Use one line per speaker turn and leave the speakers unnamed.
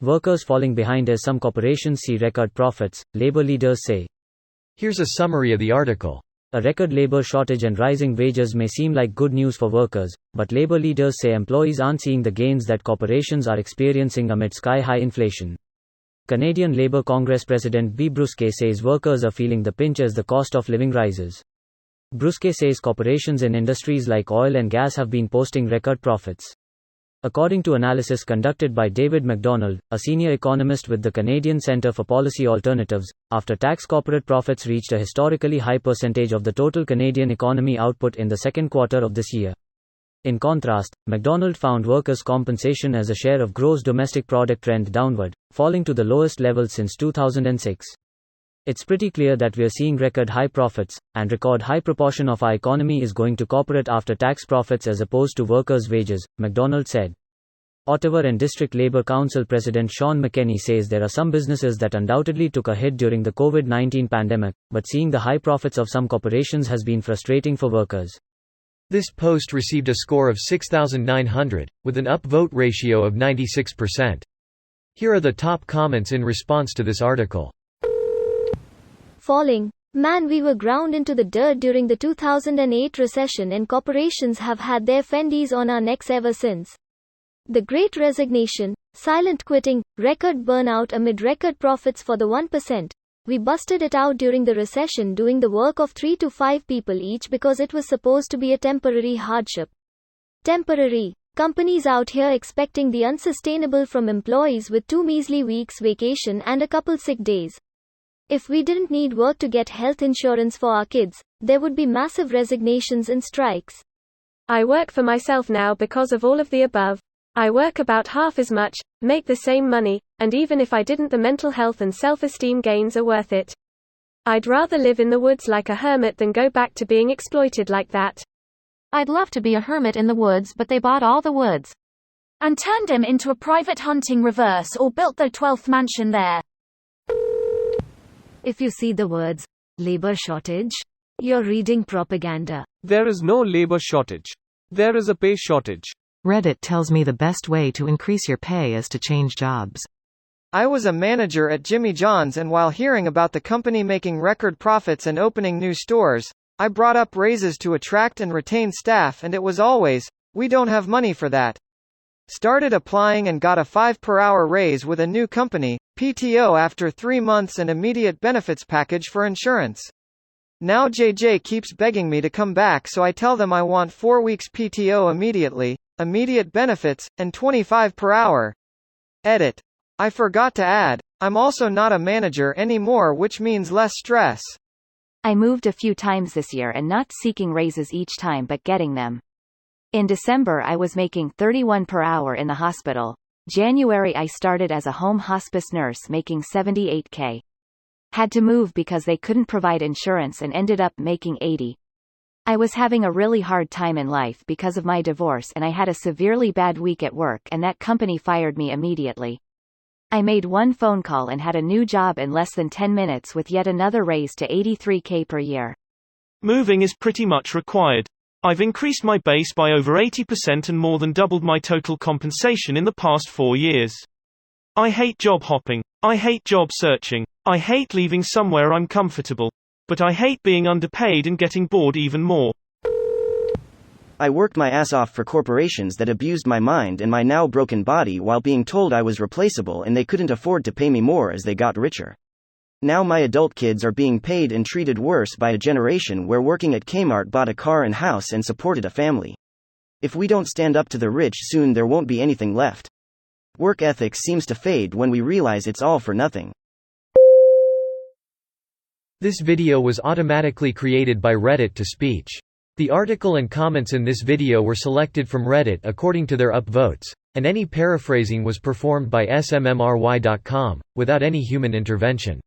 Workers falling behind as some corporations see record profits, labor leaders say.
Here's a summary of the article.
A record labor shortage and rising wages may seem like good news for workers, but labor leaders say employees aren't seeing the gains that corporations are experiencing amid sky-high inflation. Canadian Labour Congress President B. Brusque says workers are feeling the pinch as the cost of living rises. Brusque says corporations in industries like oil and gas have been posting record profits. According to analysis conducted by David MacDonald, a senior economist with the Canadian Centre for Policy Alternatives, after-tax corporate profits reached a historically high percentage of the total Canadian economy output in the second quarter of this year. In contrast, MacDonald found workers' compensation as a share of gross domestic product trend downward, falling to the lowest level since 2006. It's pretty clear that we're seeing record high profits, and record high proportion of our economy is going to corporate after-tax profits as opposed to workers' wages, MacDonald said. Ottawa and District Labour Council President Sean McKenney says there are some businesses that undoubtedly took a hit during the COVID-19 pandemic, but seeing the high profits of some corporations has been frustrating for workers.
This post received a score of 6,900, with an upvote ratio of 96%. Here are the top comments in response to this article.
Falling. Man, we were ground into the dirt during the 2008 recession and corporations have had their fendies on our necks ever since. The Great Resignation, silent quitting, record burnout amid record profits for the 1%. We busted it out during the recession doing the work of 3 to 5 people each because it was supposed to be a temporary hardship. Temporary. Companies out here expecting the unsustainable from employees with 2 measly weeks vacation and a couple sick days. If we didn't need work to get health insurance for our kids, there would be massive resignations and strikes.
I work for myself now because of all of the above. I work about half as much, make the same money, and even if I didn't, the mental health and self-esteem gains are worth it. I'd rather live in the woods like a hermit than go back to being exploited like that.
I'd love to be a hermit in the woods, but they bought all the woods and turned him into a private hunting reverse or built their 12th mansion there.
If you see the words, labor shortage, you're reading propaganda.
There is no labor shortage. There is a pay shortage.
Reddit tells me the best way to increase your pay is to change jobs.
I was a manager at Jimmy John's, and while hearing about the company making record profits and opening new stores, I brought up raises to attract and retain staff, and it was always, "We don't have money for that." Started applying and got a 5 per hour raise with a new company, PTO after 3 months and immediate benefits package for insurance. Now JJ keeps begging me to come back, so I tell them I want 4 weeks PTO immediately, immediate benefits, and 25 per hour. Edit. I forgot to add, I'm also not a manager anymore, which means less stress.
I moved a few times this year and not seeking raises each time but getting them. In December I was making $31 per hour in the hospital. January I started as a home hospice nurse making $78K. Had to move because they couldn't provide insurance and ended up making $80. I was having a really hard time in life because of my divorce and I had a severely bad week at work and that company fired me immediately. I made one phone call and had a new job in less than 10 minutes with yet another raise to $83K per year.
Moving is pretty much required. I've increased my base by over 80% and more than doubled my total compensation in the past 4 years. I hate job hopping. I hate job searching. I hate leaving somewhere I'm comfortable. But I hate being underpaid and getting bored even more.
I worked my ass off for corporations that abused my mind and my now broken body while being told I was replaceable and they couldn't afford to pay me more as they got richer. Now my adult kids are being paid and treated worse by a generation where working at Kmart bought a car and house and supported a family. If we don't stand up to the rich soon, there won't be anything left. Work ethics seems to fade when we realize it's all for nothing.
This video was automatically created by Reddit to speech. The article and comments in this video were selected from Reddit according to their upvotes, and any paraphrasing was performed by smmry.com, without any human intervention.